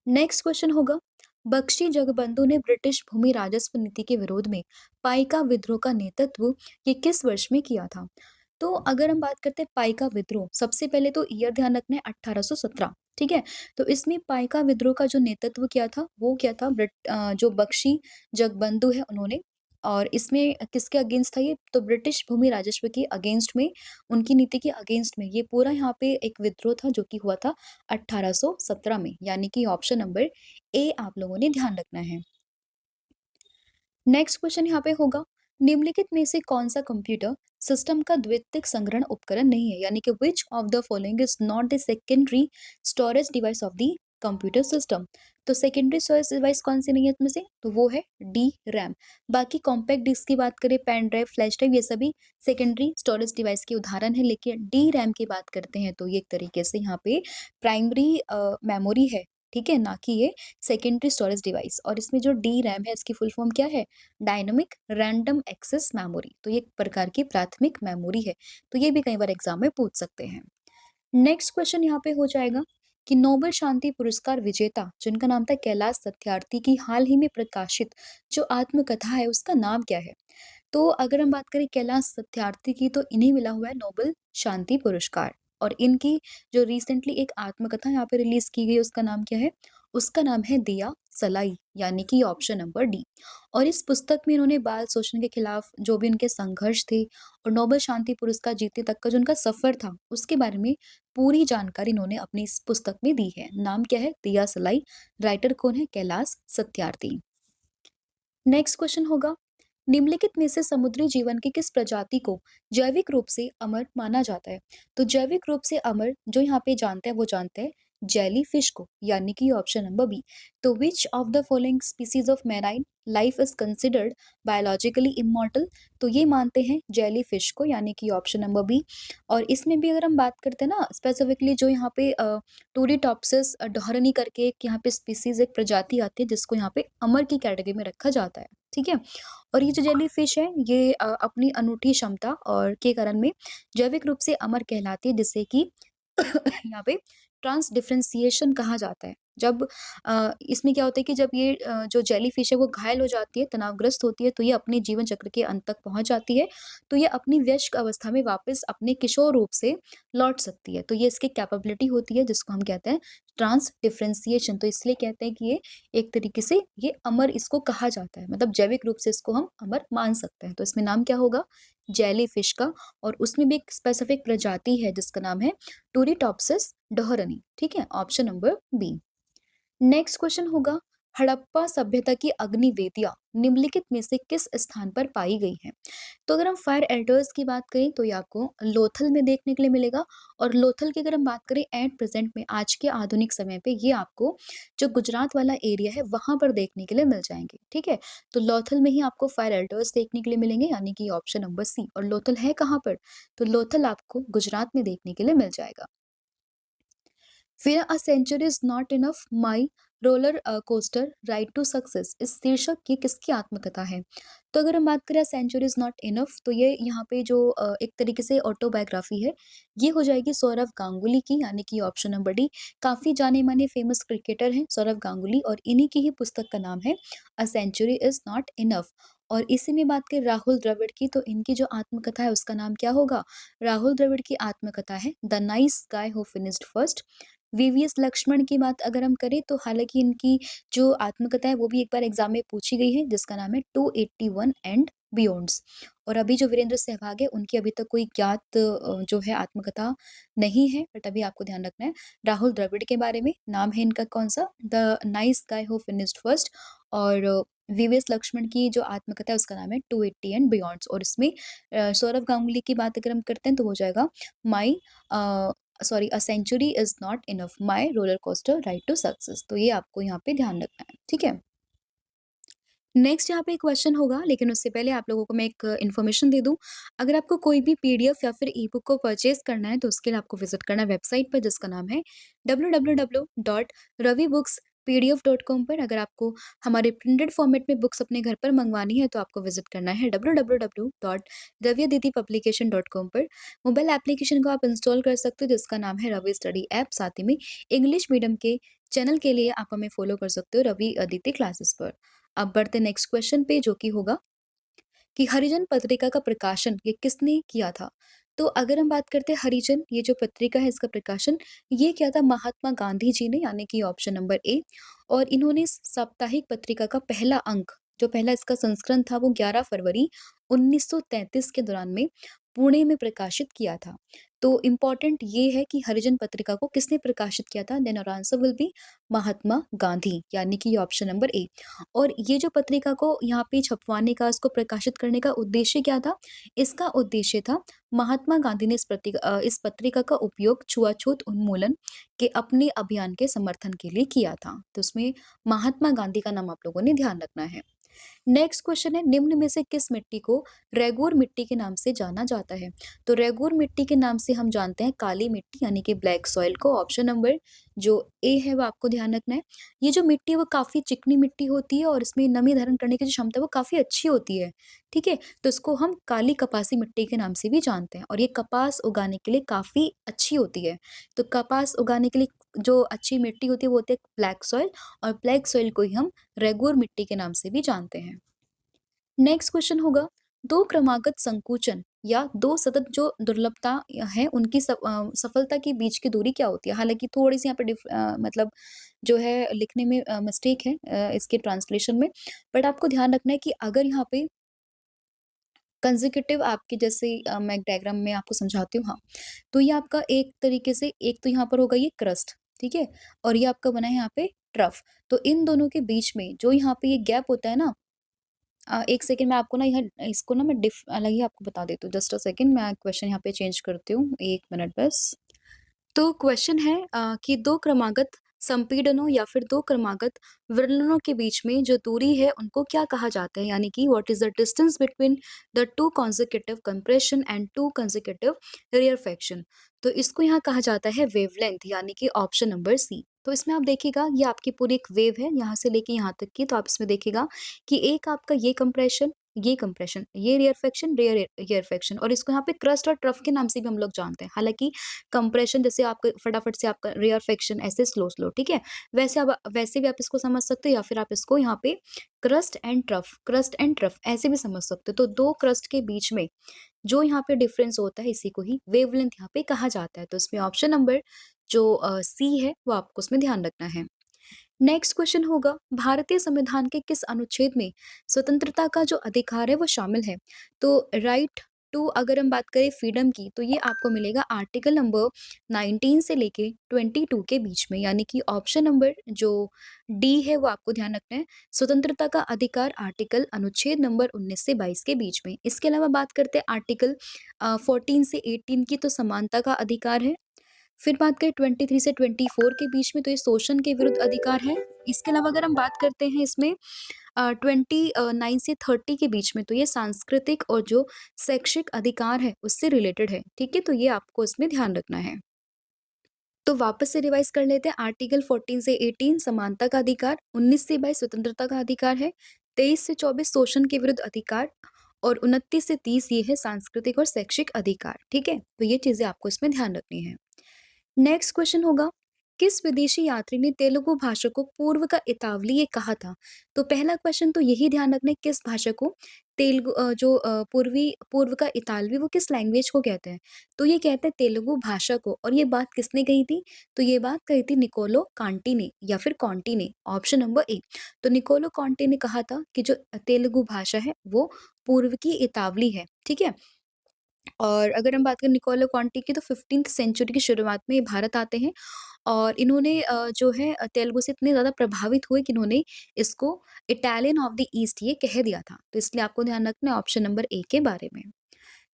Next question होगा, बख्शी जगबंधु ने ब्रिटिश भूमि राजस्व नीति के विरोध में पाइका विद्रोह का नेतृत्व ये किस वर्ष में किया था? तो अगर हम बात करते हैं पाइका विद्रोह, सबसे पहले तो ईयर ध्यान रखना है 1817, ठीक है? तो इसमें पाइका विद्रोह का जो नेतृत्व किया था वो क्या था? जो बख्शी जगबंधु है उन्होंने। और इसमें किसके अगेंस्ट था ये? तो ब्रिटिश भूमि राजस्व के अगेंस्ट में, उनकी नीति के अगेंस्ट में ये पूरा यहाँ पे एक विद्रोह था जो कि हुआ था 1817 में, यानी कि ऑप्शन नंबर ए आप लोगों ने ध्यान रखना है। नेक्स्ट क्वेश्चन यहाँ पे होगा, निम्नलिखित में से कौन सा कंप्यूटर सिस्टम का द्वितीयक संग्रहण उपकरण नहीं है? यानी कि which of the following is not the secondary storage device of the computer system? तो सेकेंडरी स्टोरेज डिवाइस कौन सी नहीं है इसमें से? तो वो है डी रैम। बाकी कॉम्पैक्ट डिस्क की बात करें, पेन ड्राइव, फ्लैश ड्राइव, ये सभी सेकेंडरी स्टोरेज डिवाइस के उदाहरण है, लेकिन डी रैम की बात करते हैं तो ये एक तरीके से यहाँ पे प्राइमरी मेमोरी है, ठीक है, ना कि ये सेकेंडरी स्टोरेज डिवाइस। और इसमें जो डी रैम है इसकी फुल फॉर्म क्या है? Dynamic random access memory. तो ये एक प्रकार की प्राथमिक मेमोरी है, तो ये भी कई बार एग्जाम में पूछ सकते हैं। नेक्स्ट क्वेश्चन यहाँ पे हो जाएगा कि नोबेल शांति पुरस्कार विजेता जिनका नाम था कैलाश सत्यार्थी की हाल ही में प्रकाशित जो आत्मकथा है उसका नाम क्या है? तो अगर हम बात करें कैलाश सत्यार्थी की, तो इन्हें मिला हुआ है नोबेल शांति पुरस्कार। और इनकी जो रिसेंटली एक आत्मकथा यहाँ पे रिलीज की गई उसका नाम क्या है? उसका नाम है दिया सलाई, यानी कि ऑप्शन नंबर डी। और इस पुस्तक में इन्होंने बाल शोषण के खिलाफ जो भी उनके संघर्ष थे और नोबेल शांति पुरस्कार जीतने तक का जो उनका सफर था उसके बारे में पूरी जानकारी इन्होंने अपनी इस पुस्तक में दी है। नाम क्या है? दिया सलाई। राइटर कौन है? कैलाश सत्यार्थी। नेक्स्ट क्वेश्चन होगा, निम्नलिखित में से समुद्री जीवन की किस प्रजाति को जैविक रूप से अमर माना जाता है? तो जैविक रूप से अमर जो यहाँ पे जानते हैं वो जानते हैं जेली फिश को, यानी कि ऑप्शन नंबर बी। तो which of the following species of marine life is considered biologically immortal? तो ये मानते हैं जेली फिश को, यानी कि ऑप्शन नंबर बी। और इसमें भी अगर हम बात करते हैं ना स्पेसिफिकली, जो यहाँ पे टूरीटॉप्सिस डोहरनी करके एक यहाँ पे स्पीसीज एक प्रजाति आती है जिसको यहाँ पे अमर की कैटेगरी में रखा जाता है, ठीक है? और ये जो जेलीफिश है ये अपनी अनूठी क्षमता और के कारण में जैविक रूप से अमर कहलाती है, जिससे कि यहाँ पे ट्रांस डिफरेंशिएशन कहा जाता है। जब इसमें क्या होता है कि जब ये जो जेलीफिश है वो घायल हो जाती है, तनावग्रस्त होती है, तो ये अपने जीवन चक्र के अंत तक पहुंच जाती है, तो ये अपनी वयस्क अवस्था में वापस अपने किशोर रूप से लौट सकती है। तो ये इसकी कैपेबिलिटी होती है जिसको हम कहते हैं ट्रांस डिफरेंशिएशन। तो इसलिए कहते हैं कि ये एक तरीके से ये अमर इसको कहा जाता है, मतलब जैविक रूप से इसको हम अमर मान सकते हैं। तो इसमें नाम क्या होगा? जेलीफिश का। और उसमें भी एक स्पेसिफिक प्रजाति है जिसका नाम है टूरीटॉप्सिस डोहरनी, ठीक है, option number B. Next question होगा, हड़प्पा सभ्यता की अग्निवेदियां निम्नलिखित में से किस स्थान पर पाई गई हैं? तो अगर हम फायर एल्टर्स की बात करें तो ये आपको लोथल में देखने के लिए मिलेगा। और लोथल की अगर हम बात करें एट प्रेजेंट में, आज के आधुनिक समय पे, ये आपको जो गुजरात वाला एरिया है वहां पर देखने के लिए मिल जाएंगे, ठीक है? तो लोथल में ही आपको फायर एल्टर्स देखने के लिए मिलेंगे, यानी कि ऑप्शन नंबर सी। और लोथल है कहाँ पर? तो लोथल आपको गुजरात में देखने के लिए मिल जाएगा। फिर a century is not enough, my roller coaster ride to success इस शीर्षक की किसकी आत्मकथा है? तो अगर हम बात करें सेंचुरी इज़ नॉट इनफ तो ये यहाँ पे जो एक तरीके से ऑटोबायोग्राफी है, ये हो जाएगी सौरव गांगुली की यानी कि ऑप्शन नंबर डी। काफ़ी जाने-माने फेमस क्रिकेटर हैं सौरव गांगुली और इन्हीं की ही पुस्तक का नाम है a century is not enough. और इसी में बात करें राहुल द्रविड़ की तो इनकी जो आत्मकथा है उसका नाम क्या होगा? राहुल द्रविड़ की आत्मकथा है the nice guy who finished first. VVS Laxman की बात अगर हम करें तो हालाँकि इनकी जो आत्मकथा है वो भी एक बार एग्ज़ाम में पूछी गई है जिसका नाम है 281 एंड बियॉन्ड्स। और अभी जो वीरेंद्र सहवाग है उनकी अभी तक कोई ज्ञात जो है आत्मकथा नहीं है बट अभी आपको ध्यान रखना है राहुल द्रविड़ के बारे में। नाम है इनका कौन-सा? The nice guy who finished first. और वीवीएस लक्ष्मण की जो आत्मकथा है उसका नाम है 280 एंड बियॉन्ड्स। और इसमें सौरव गांगुली की बात अगर हम करते हैं तो हो जाएगा my uh, sorry uh century is not enough my roller coaster ride to success. तो ये आपको यहाँ पे ध्यान रखना है, ठीक है? नेक्स्ट यहाँ पे एक क्वेश्चन होगा लेकिन उससे पहले आप लोगों को मैं एक इन्फॉर्मेशन दे दूँ। अगर आपको कोई भी पीडीएफ या फिर ई-बुक को परचेज़ करना है तो उसके लिए आपको विज़िट करना है वेबसाइट पर जिसका नाम है www.ravibooks.pdf.com पर। अगर आपको हमारे प्रिंटेड फॉर्मेट में बुक्स अपने घर पर मंगवानी है तो आपको विज़िट करना है www.ravyaditipublication.com पर। मोबाइल एप्लीकेशन को आप इंस्टॉल कर सकते हो जिसका नाम है रवि स्टडी ऐप। साथ ही में इंग्लिश मीडियम के चैनल के लिए आप हमें फॉलो कर सकते हो रवि अदिति क्लासेस पर। अब बढ़ते नेक्स्ट क्वेश्चन पे जो कि होगा कि हरिजन पत्रिका का प्रकाशन ये किसने किया था? तो अगर हम बात करते हैं हरिजन ये जो पत्रिका है इसका प्रकाशन ये किया था महात्मा गांधी जी ने यानी कि ऑप्शन नंबर ए। और इन्होंने इस साप्ताहिक पत्रिका का पहला अंक जो पहला इसका संस्करण था वो 11 फरवरी 1933 के दौरान में पुणे में प्रकाशित किया था। तो इम्पोर्टेंट ये है कि हरिजन पत्रिका को किसने प्रकाशित किया था? देन और answer will B Mahatma Gandhi यानी कि ऑप्शन नंबर ए। और ये जो पत्रिका को यहाँ पे छपवाने का, इसको प्रकाशित करने का उद्देश्य क्या था? इसका उद्देश्य था महात्मा गांधी ने इस पत्रिका का उपयोग छुआछूत उन्मूलन के अपने अभियान के समर्थन के लिए किया था। तो उसमें महात्मा गांधी का नाम आप लोगों ने ध्यान रखना है। नेक्स्ट क्वेश्चन है निम्न में से किस मिट्टी को रेगूर मिट्टी के नाम से जाना जाता है? तो रेगूर मिट्टी के नाम से हम जानते हैं काली मिट्टी यानी कि ब्लैक सॉइल को। ऑप्शन नंबर जो ए है वो आपको ध्यान रखना है। ये जो मिट्टी है वो काफ़ी चिकनी मिट्टी होती है और इसमें नमी धारण करने की जो क्षमता है वो काफ़ी अच्छी होती है, ठीक है? तो इसको हम काली कपासी मिट्टी के नाम से भी जानते हैं और ये कपास उगाने के लिए काफ़ी अच्छी होती है। तो कपास उगाने के लिए जो अच्छी मिट्टी होती है वो होती है ब्लैक सॉइल और ब्लैक सॉइल को ही हम रेगुर मिट्टी के नाम से भी जानते हैं। नेक्स्ट क्वेश्चन होगा दो क्रमागत संकुचन या दो सतत जो दुर्लभता है उनकी सफलता के बीच की दूरी क्या होती है? हालांकि थोड़ी सी यहाँ पे मतलब जो है लिखने में मिस्टेक है इसके ट्रांसलेशन में। बट आपको ध्यान रखना है कि अगर यहाँ पे कंसेक्यूटिव आपके जैसे मैं डायग्राम में आपको समझाती हूँ, हाँ। तो ये आपका एक तरीके से एक तो यहाँ पर होगा ये क्रस्ट, ठीक है? और ये आपका बना है यहाँ पे ट्रफ। तो इन दोनों के बीच में जो यहाँ पे ये गैप होता है ना, 1 सेकंड मैं आपको ना यहाँ इसको ना मैं अलग ही आपको बता देती हूँ। जस्ट अ सेकंड मैं क्वेश्चन यहाँ पे चेंज करती हूँ, 1 मिनट बस। तो क्वेश्चन है कि दो क्रमागत संपीड़नों या फिर दो क्रमागत विरलनों के बीच में जो दूरी है उनको क्या कहा जाता है? यानी कि what is the distance between the two consecutive compression and two consecutive rarefaction। तो इसको यहाँ कहा जाता है वेवलेंथ यानी कि ऑप्शन नंबर सी। तो इसमें आप देखिएगा ये आपकी पूरी एक वेव है यहाँ से लेके यहाँ तक की। तो आप इसमें देखिएगा कि एक आपका ये कंप्रेशन, ये रेयरफेक्शन और इसको यहाँ पे क्रस्ट और ट्रफ के नाम से भी हम लोग जानते हैं। हालांकि कंप्रेशन जैसे आपका फटाफट से आपका रेयरफेक्शन ऐसे स्लो स्लो, ठीक है? वैसे भी आप इसको समझ सकते हो या फिर आप इसको यहाँ पे क्रस्ट एंड ट्रफ ऐसे भी समझ सकते हो। तो दो क्रस्ट के बीच में जो यहाँ पे डिफरेंस होता है इसी को ही वेवलेंथ यहाँ पे कहा जाता है। तो इसमें ऑप्शन नंबर जो सी है वो आपको उसमें ध्यान रखना है। नेक्स्ट क्वेश्चन होगा भारतीय संविधान के किस अनुच्छेद में स्वतंत्रता का जो अधिकार है वो शामिल है? तो राइट टू अगर हम बात करें फ्रीडम की तो ये आपको मिलेगा आर्टिकल नंबर 19 से लेके 22 के बीच में यानी कि ऑप्शन नंबर जो डी है वो आपको ध्यान रखना है। स्वतंत्रता का अधिकार आर्टिकल अनुच्छेद नंबर 19 से 22 के बीच में। इसके अलावा बात करते हैं आर्टिकल 14 से 18 की तो समानता का अधिकार है। फिर बात करें 23 से 24 के बीच में तो ये शोषण के विरुद्ध अधिकार है। इसके अलावा अगर हम बात करते हैं इसमें 29 से 30 के बीच में तो ये सांस्कृतिक और जो शैक्षिक अधिकार है उससे रिलेटेड है, ठीक है? तो ये आपको इसमें ध्यान रखना है। तो वापस से रिवाइज कर लेते हैं। आर्टिकल 14 से 18 समानता का अधिकार, 19 से 22 स्वतंत्रता का अधिकार है, 23 से 24 शोषण के विरुद्ध अधिकार और 29 से 30 ये है सांस्कृतिक और शैक्षिक अधिकार। ठीक है, तो ये चीजें आपको इसमें ध्यान रखनी है। नेक्स्ट क्वेश्चन होगा, किस विदेशी यात्री ने तेलुगु भाषा को पूर्व का इतावली ये कहा था? तो पहला क्वेश्चन तो यही ध्यान रखना है, किस भाषा को तेलुगु पूर्व का इतालवी वो किस लैंग्वेज को कहते हैं? तो ये कहते हैं तेलुगु भाषा को। और ये बात किसने कही थी? तो ये बात कही थी निकोलो कांटी ने या फिर कॉन्टी ने, ऑप्शन नंबर ए। तो निकोलो कॉन्टी ने कहा था कि जो तेलुगु भाषा है वो पूर्व की इतावली है। ठीक है, और अगर हम बात करें निकोलो कॉन्टी की, तो 15th सेंचुरी की शुरुआत में ये भारत आते हैं और इन्होंने जो है तेलुगु से इतने ज़्यादा प्रभावित हुए कि इन्होंने इसको इटालियन ऑफ द ईस्ट ये कह दिया था। तो इसलिए आपको ध्यान रखना है ऑप्शन नंबर ए के बारे में।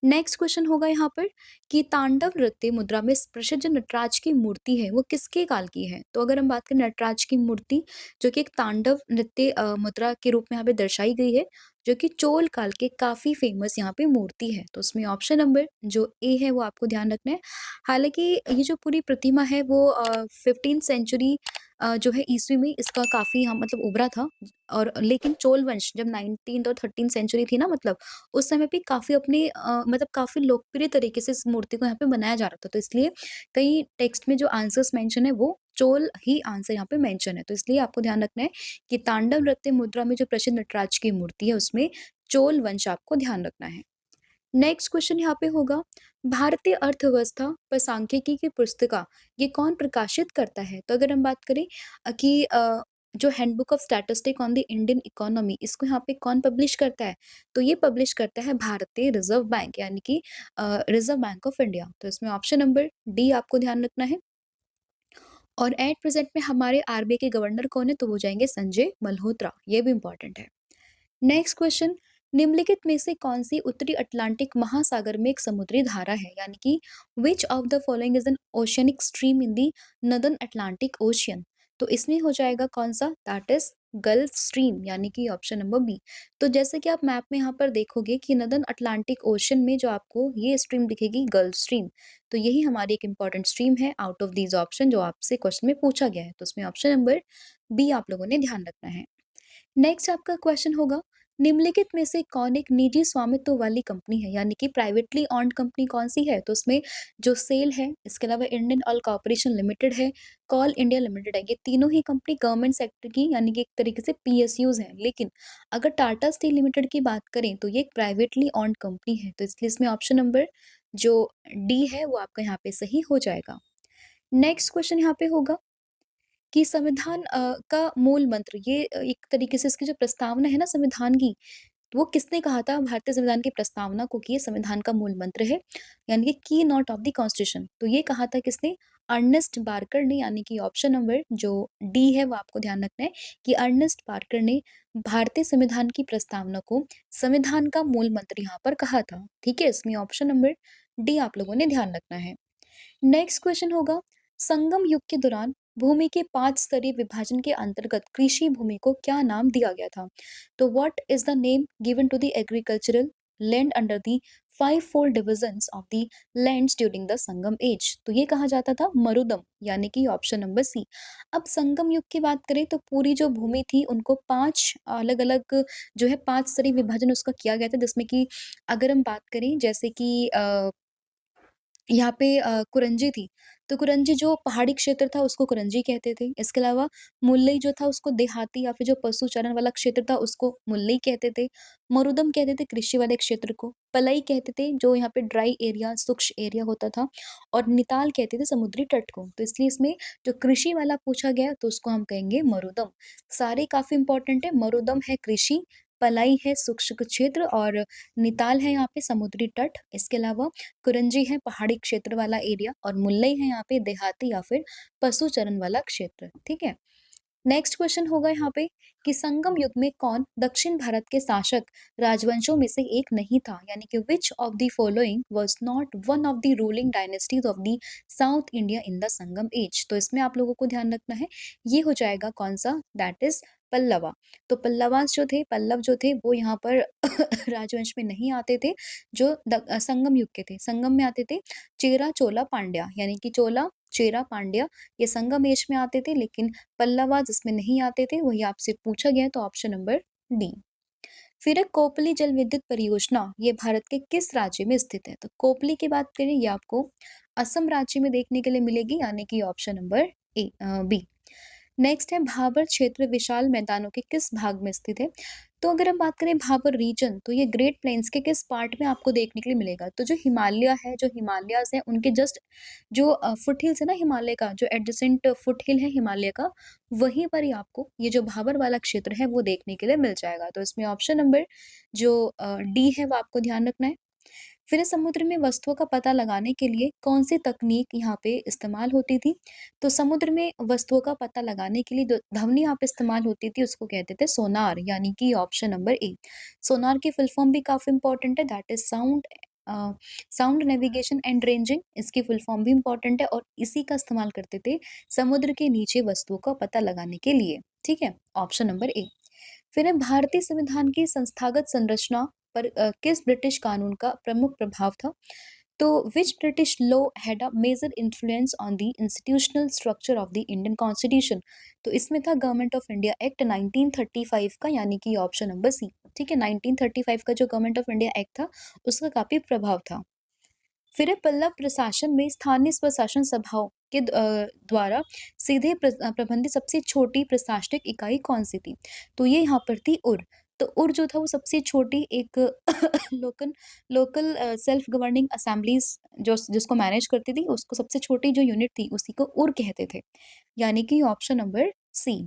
नेक्स्ट क्वेश्चन होगा यहाँ पर कि तांडव नृत्य मुद्रा में प्रसिद्ध जो नटराज की मूर्ति है वो किसके काल की है? तो अगर हम बात करें नटराज की मूर्ति, जो कि एक तांडव नृत्य मुद्रा के रूप में यहाँ पे दर्शाई गई है, जो कि चोल काल के काफी फेमस यहाँ पे मूर्ति है। तो उसमें ऑप्शन नंबर जो ए है वो आपको ध्यान रखना है। हालांकि ये जो पूरी प्रतिमा है वो 15th सेंचुरी जो है ईस्वी में इसका काफी हम मतलब उभरा था। और लेकिन चोल वंश जब 19th और 13th सेंचुरी थी ना, मतलब उस समय पे काफ़ी अपने मतलब काफ़ी लोकप्रिय तरीके से इस मूर्ति को यहाँ पे बनाया जा रहा था। तो इसलिए कई टेक्स्ट में जो आंसर्स मेंशन है वो चोल ही आंसर यहाँ पे मेंशन है। तो इसलिए आपको ध्यान रखना है कि तांडव नृत्य मुद्रा में जो प्रसिद्ध नटराज की मूर्ति है उसमें चोल वंश आपको ध्यान रखना है। नेक्स्ट क्वेश्चन यहाँ पे होगा, भारतीय अर्थव्यवस्था पर सांख्यिकी की पुस्तिका ये कौन प्रकाशित करता है? तो अगर हम बात करें कि जो handbook of statistic on the Indian economy इसको यहाँ पे कौन पब्लिश करता है? तो ये पब्लिश करता है भारतीय रिजर्व बैंक यानी कि रिजर्व बैंक ऑफ इंडिया। तो इसमें ऑप्शन नंबर डी आपको ध्यान रखना है। और एट प्रेजेंट में हमारे आरबीआई के गवर्नर कौन है? तो वो जाएंगे संजय मल्होत्रा, ये भी इंपॉर्टेंट है। नेक्स्ट क्वेश्चन, निम्नलिखित में से कौन सी उत्तरी अटलांटिक महासागर में एक समुद्री धारा है? यानी कि which of the following is an oceanic stream in the northern Atlantic ocean? तो इसमें हो जाएगा कौन सा? दैट इज गल्फ स्ट्रीम यानी कि ऑप्शन नंबर बी। तो जैसे कि आप मैप में यहाँ पर देखोगे कि नदर्न अटलांटिक ओशन में जो आपको ये स्ट्रीम दिखेगी गल्फ स्ट्रीम, तो यही हमारी एक इंपॉर्टेंट स्ट्रीम है आउट ऑफ दीज ऑप्शन जो आपसे क्वेश्चन में पूछा गया है। तो उसमें ऑप्शन नंबर बी आप लोगों ने ध्यान रखना है। नेक्स्ट आपका क्वेश्चन होगा, निम्नलिखित में से कौन एक निजी स्वामित्व वाली कंपनी है? यानी कि प्राइवेटली ऑन्ड कंपनी कौन सी है? तो उसमें जो सेल है, इसके अलावा इंडियन ऑयल कॉर्पोरेशन लिमिटेड है, कॉल इंडिया लिमिटेड है, ये तीनों ही कंपनी गवर्नमेंट सेक्टर की यानी कि एक तरीके से पीएसयूज है। लेकिन अगर टाटा स्टील लिमिटेड की बात करें तो ये एक प्राइवेटली ऑन्ड कंपनी है। तो इसलिए इसमें ऑप्शन नंबर जो डी है वो आपका यहाँ पे सही हो जाएगा। नेक्स्ट क्वेश्चन यहाँ पे होगा कि संविधान का मूल मंत्र ये एक तरीके से इसकी जो प्रस्तावना है ना संविधान की, वो किसने कहा था भारतीय संविधान की प्रस्तावना को कि ये संविधान का मूल मंत्र है यानी कि की नोट ऑफ द कॉन्स्टिट्यूशन? तो ये कहा था किसने? अर्नेस्ट बार्कर ने, यानी कि ऑप्शन नंबर जो डी है वो आपको ध्यान रखना है कि अर्नेस्ट बार्कर ने भारतीय संविधान की प्रस्तावना को संविधान का मूल मंत्र यहाँ पर कहा था। ठीक है, इसमें ऑप्शन नंबर डी आप लोगों ने ध्यान रखना है। नेक्स्ट क्वेश्चन होगा, संगम युग के दौरान भूमि के 5 स्तरीय विभाजन के अंतर्गत कृषि भूमि को क्या नाम दिया गया था? तो what is the name given to the agricultural land under the 5 fold divisions of the lands during the Sangam age? तो ये कहा जाता था मरुदम यानी कि ऑप्शन नंबर सी। अब संगम युग की बात करें तो पूरी जो भूमि थी उनको 5 अलग-अलग जो है 5 स्तरीय विभाजन उसका किया गया था, जिसमें कि अगर हम बात करें जैसे कि यहाँ पे कुरंजी थी, तो कुरंजी जो पहाड़ी क्षेत्र था उसको कुरंजी कहते थे। इसके अलावा मुल्लई जो था उसको देहाती या फिर जो पशु चारण वाला क्षेत्र था उसको मुल्लई कहते थे। मरुदम कहते थे कृषि वाले क्षेत्र को। पलई कहते थे जो यहाँ पे ड्राई एरिया, शुष्क एरिया होता था। और निताल कहते थे समुद्री तट को। तो इसलिए इसमें जो कृषि वाला पूछा गया तो उसको हम कहेंगे मरुदम। सारे काफ़ी इंपॉर्टेंट है, मरुदम है कृषि, पलाई है शुष्क क्षेत्र और निताल है यहाँ पे समुद्री तट। इसके अलावा कुरंजी है पहाड़ी क्षेत्र वाला एरिया और मुल्लई है यहाँ पे देहाती या फिर पशु चरण वाला क्षेत्र। ठीक है, नेक्स्ट क्वेश्चन होगा यहाँ पे कि संगम युग में कौन दक्षिण भारत के शासक राजवंशों में से एक नहीं था? यानी कि which of the following was not one of the ruling dynasties of the South India in the Sangam age? तो इसमें आप लोगों को ध्यान रखना है, ये हो जाएगा कौन सा? That is Pallava. तो पल्लवास जो थे, पल्लव जो थे वो यहाँ पर राजवंश में नहीं आते थे, जो संगम युग के थे, संगम में आते थे। चेरा, चोला, पांड्या, यानी कि चोला, चेरा, पांड्या ये संगम एज में आते थे, लेकिन पल्लवा जिसमें नहीं आते थे, वही आपसे पूछा गया है, तो ऑप्शन नंबर डी। फिर है कोपली जल विद्युत परियोजना, ये भारत के किस राज्य में स्थित है? तो कोपली की बात करें, ये आपको असम राज्य में देखने के लिए मिलेगी, यानी कि ऑप्शन नंबर बी। नेक्स्ट है भाबर क्षेत्र विशाल मैदानों के किस भाग में स्थित है? तो अगर हम बात करें भाबर रीजन, तो ये ग्रेट प्लेन्स के किस पार्ट में आपको देखने के लिए मिलेगा? तो जो हिमालय है, जो हिमालयाज़ है, उनके जस्ट जो फुट हिल्स है ना हिमालय का, जो एडजेसेंट फुट हिल है हिमालय का, वहीं पर ही आपको ये जो भाबर वाला क्षेत्र है वो देखने के लिए मिल जाएगा। तो इसमें ऑप्शन नंबर जो डी है वो आपको ध्यान रखना है। फिर समुद्र में वस्तुओं का पता लगाने के लिए कौन सी तकनीक यहाँ पे इस्तेमाल होती थी? तो समुद्र में वस्तुओं का पता लगाने के लिए जो ध्वनि यहाँ पे इस्तेमाल होती थी उसको कहते थे सोनार, यानी कि ऑप्शन नंबर ए। सोनार की फुल फॉर्म भी काफी इंपॉर्टेंट है, that is sound navigation and ranging, इसकी फुल फॉर्म भी इंपॉर्टेंट है और इसी का इस्तेमाल करते थे समुद्र के नीचे वस्तुओं का पता लगाने के लिए। ठीक है, ऑप्शन नंबर ए। फिर है भारतीय संविधान की संस्थागत संरचना पर किस ब्रिटिश कानून का प्रमुख प्रभाव था? तो which British law had a major influence on the institutional structure of the Indian constitution? तो इसमें था गवर्नमेंट ऑफ इंडिया एक्ट 1935 का, यानी कि ऑप्शन नंबर सी। ठीक है, 1935 का जो गवर्नमेंट ऑफ इंडिया एक्ट था उसका काफी प्रभाव था। फिर पल्लव प्रशासन में स्थानीय स्वशासन सभाओं के द्वारा सीधे प्रबंधित सबसे छोटी प्रशासनिक इकाई कौन सी थी? तो ये यहाँ पर थी उर। तो उर जो था वो सबसे छोटी एक local local self governing assemblies जो जिसको मैनेज करती थी, उसको सबसे छोटी जो यूनिट थी उसी को उर कहते थे, यानी कि option number C.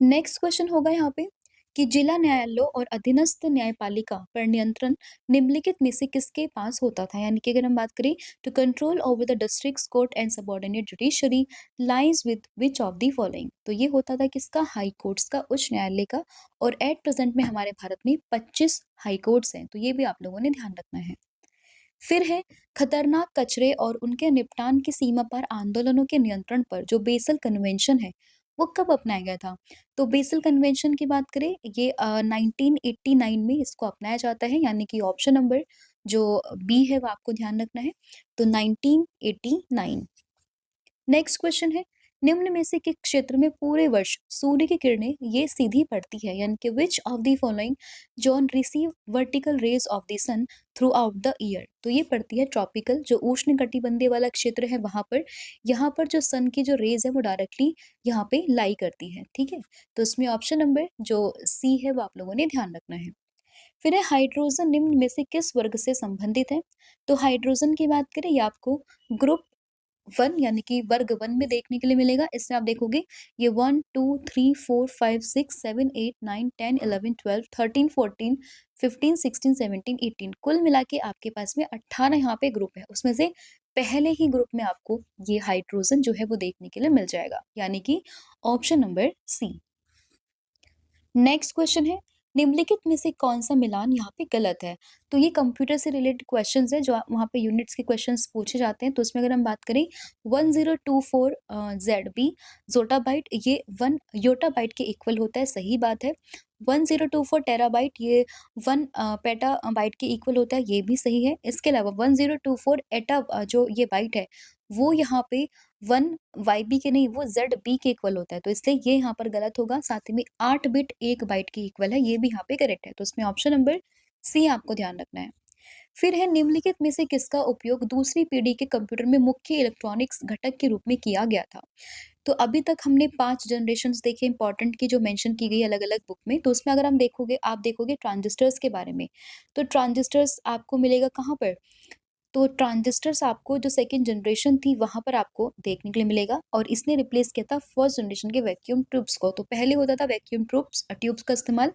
Next question होगा यहाँ पे कि जिला न्यायालयों और अधीनस्थ न्यायपालिका पर नियंत्रण निम्नलिखित में से किसके पास होता था? यानी कि अगर हम बात करें तो control over the district court and subordinate judiciary lies with which of the following? तो ये होता था किसका? हाई कोर्ट्स का, उच्च न्यायालय का। और एट प्रेजेंट में हमारे भारत में 25 हाई कोर्ट्स हैं, तो ये भी आप लोगों ने ध्यान रखना है। फिर है खतरनाक कचरे और उनके निपटान की सीमा पर आंदोलनों के नियंत्रण पर जो बेसल कन्वेंशन है वो कब अपनाया गया था? तो बेसल कन्वेंशन की बात करें, ये 1989 में इसको अपनाया जाता है, यानी कि ऑप्शन नंबर जो बी है वो आपको ध्यान रखना है। तो 1989। नेक्स्ट क्वेश्चन है निम्न में से किस क्षेत्र में पूरे वर्ष सूर्य की किरणें ये सीधी पड़ती है? यानी कि which of the following zone receive vertical rays of the sun throughout the year? तो ये पड़ती है ट्रॉपिकल, जो उष्ण कटिबंधीय वाला क्षेत्र है वहां पर। यहाँ पर जो सन की जो रेज है वो डायरेक्टली यहाँ पे लाई करती है। ठीक है, तो इसमें ऑप्शन नंबर जो सी है वो आप लोगों ने ध्यान रखना है। फिर है हाइड्रोजन निम्न में से किस वर्ग से संबंधित है? तो हाइड्रोजन की बात करें, ये आपको ग्रुप 1 यानी कि वर्ग 1 में देखने के लिए मिलेगा। इसमें आप देखोगे ये 1, 2, 3, 4, 5, 6, 7, 8, 9, 10, 11, 12, 13, 14, 15, 16, 17, 18 कुल मिला के आपके पास में 18 यहाँ पे ग्रुप है। उसमें से पहले ही ग्रुप में आपको ये हाइड्रोजन जो है वो देखने के लिए मिल जाएगा, यानी कि option number C. Next question है निम्नलिखित में से कौन सा मिलान यहाँ पे गलत है? तो ये कंप्यूटर से रिलेटेड क्वेश्चंस है, जो वहाँ पे यूनिट्स के क्वेश्चंस पूछे जाते हैं। तो उसमें अगर हम बात करें 1024 ZB जोटाबाइट, ये 1 योटाबाइट के इक्वल होता है, सही बात है। 1024 टेराबाइट ये 1 पेटा बाइट के इक्वल होता है, ये भी सही है। इसके अलावा 1024 एटा जो ये बाइट है वो यहाँ पे 1 YB के नहीं, वो ZB के इक्वल होता है, तो इसलिए ये यहाँ पर गलत होगा। साथ ही में 8 बिट 1 बाइट के इक्वल है, ये भी यहाँ पे करेक्ट है। तो इसमें ऑप्शन नंबर सी आपको ध्यान रखना है। फिर है निम्नलिखित में से किसका उपयोग दूसरी पीढ़ी के कंप्यूटर में मुख्य इलेक्ट्रॉनिक्स घटक के रूप में किया गया था? तो अभी तक हमने 5 जनरेशंस देखे इंपॉर्टेंट की, जो मेंशन की गई अलग-अलग बुक में। तो उसमें अगर हम देखोगे आप देखोगे ट्रांजिस्टर्स के बारे में। तो ट्रांजिस्टर्स आपको मिलेगा कहाँ पर? तो ट्रांजिस्टर्स आपको जो सेकंड जनरेशन थी वहाँ पर आपको देखने के लिए मिलेगा, और इसने रिप्लेस किया था फर्स्ट जनरेशन के वैक्यूम ट्यूब्स को। तो पहले होता था वैक्यूम ट्यूब्स का इस्तेमाल,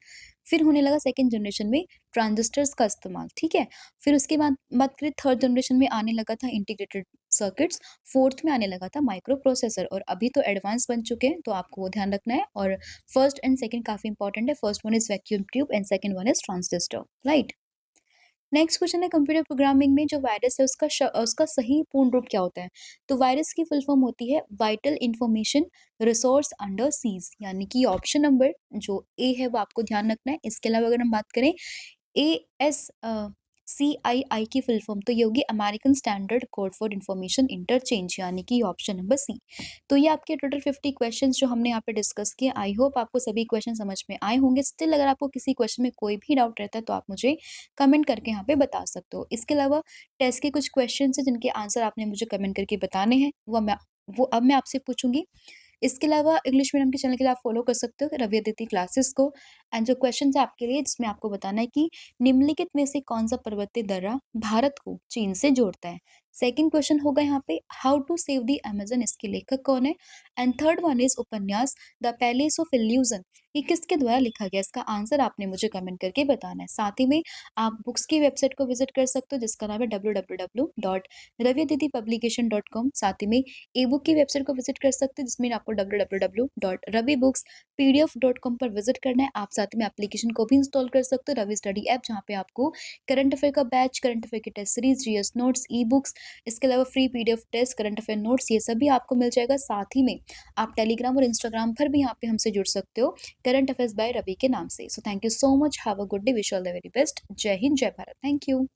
फिर होने लगा सेकंड जनरेशन में ट्रांजिस्टर्स का इस्तेमाल। ठीक है, फिर उसके बाद बात करें थर्ड जनरेशन में आने लगा था इंटीग्रेटेड सर्किट्स, फोर्थ में आने लगा था माइक्रो प्रोसेसर, और अभी तो एडवांस बन चुके हैं, तो आपको वो ध्यान रखना है। और फर्स्ट एंड सेकंड काफी इंपॉर्टेंट है, first one is vacuum tube and second one is transistor, right. Next question है कंप्यूटर प्रोग्रामिंग में जो वायरस है उसका सही पूर्ण रूप क्या होता है? तो वायरस की फुल फॉर्म होती है vital information resource under seize, यानी कि ऑप्शन नंबर जो ए है वो आपको ध्यान रखना है। इसके अलावा अगर हम बात करें ASCII की फुल फॉर्म, तो ये होगी American standard code for information interchange, यानी कि ऑप्शन नंबर सी। तो ये आपके टोटल 50 क्वेश्चंस जो हमने यहाँ पे डिस्कस किए। आई होप आपको सभी क्वेश्चन समझ में आए होंगे। स्टिल अगर आपको किसी क्वेश्चन में कोई भी डाउट रहता है तो आप मुझे कमेंट करके यहाँ पे बता सकते हो। इसके अलावा टेस्ट के कुछ क्वेश्चन है जिनके आंसर आपने मुझे कमेंट करके बताने हैं, वो अब मैं आपसे पूछूंगी। इसके अलावा इंग्लिश मीडियम के चैनल के लिए आप फॉलो कर सकते हो रवि अदिति क्लासेस को। एंड जो क्वेश्चन है आपके लिए जिसमें आपको बताना है कि निम्नलिखित में से कौन सा पर्वतीय दर्रा भारत को चीन से जोड़ता है। सेकंड क्वेश्चन होगा यहाँ पे how to save the Amazon, इसके लेखक कौन है। एंड थर्ड वन इज उपन्यास द पैलेस ऑफ इल्यूजन, ये किसके द्वारा लिखा गया, इसका आंसर आपने मुझे कमेंट करके बताना है। साथ ही में आप बुक्स की वेबसाइट को विजिट कर सकते हो जिसका नाम है www.raviaditipublication.com। साथ ही में ई बुक की वेबसाइट को विजिट कर सकते हैं जिसमें आपको www.ravibooks.pdf.com पर विजिट करना है। आप साथ में एप्लीकेशन को भी इंस्टॉल कर सकते हो, रवि स्टडी ऐप, जहाँ पे आपको करंट अफेयर का बैच, करंट अफेयर की test series, GS notes, e books, इसके अलावा free PDF test, current affair notes, ये सभी आपको मिल जाएगा। साथ ही में आप टेलीग्राम और इंस्टाग्राम पर भी यहाँ पे हमसे जुड़ सकते हो करंट अफेयर्स बाय रवि के नाम से। So thank you so much, have a good day, wish all the very best. जय हिंद, जय भारत, थैंक यू।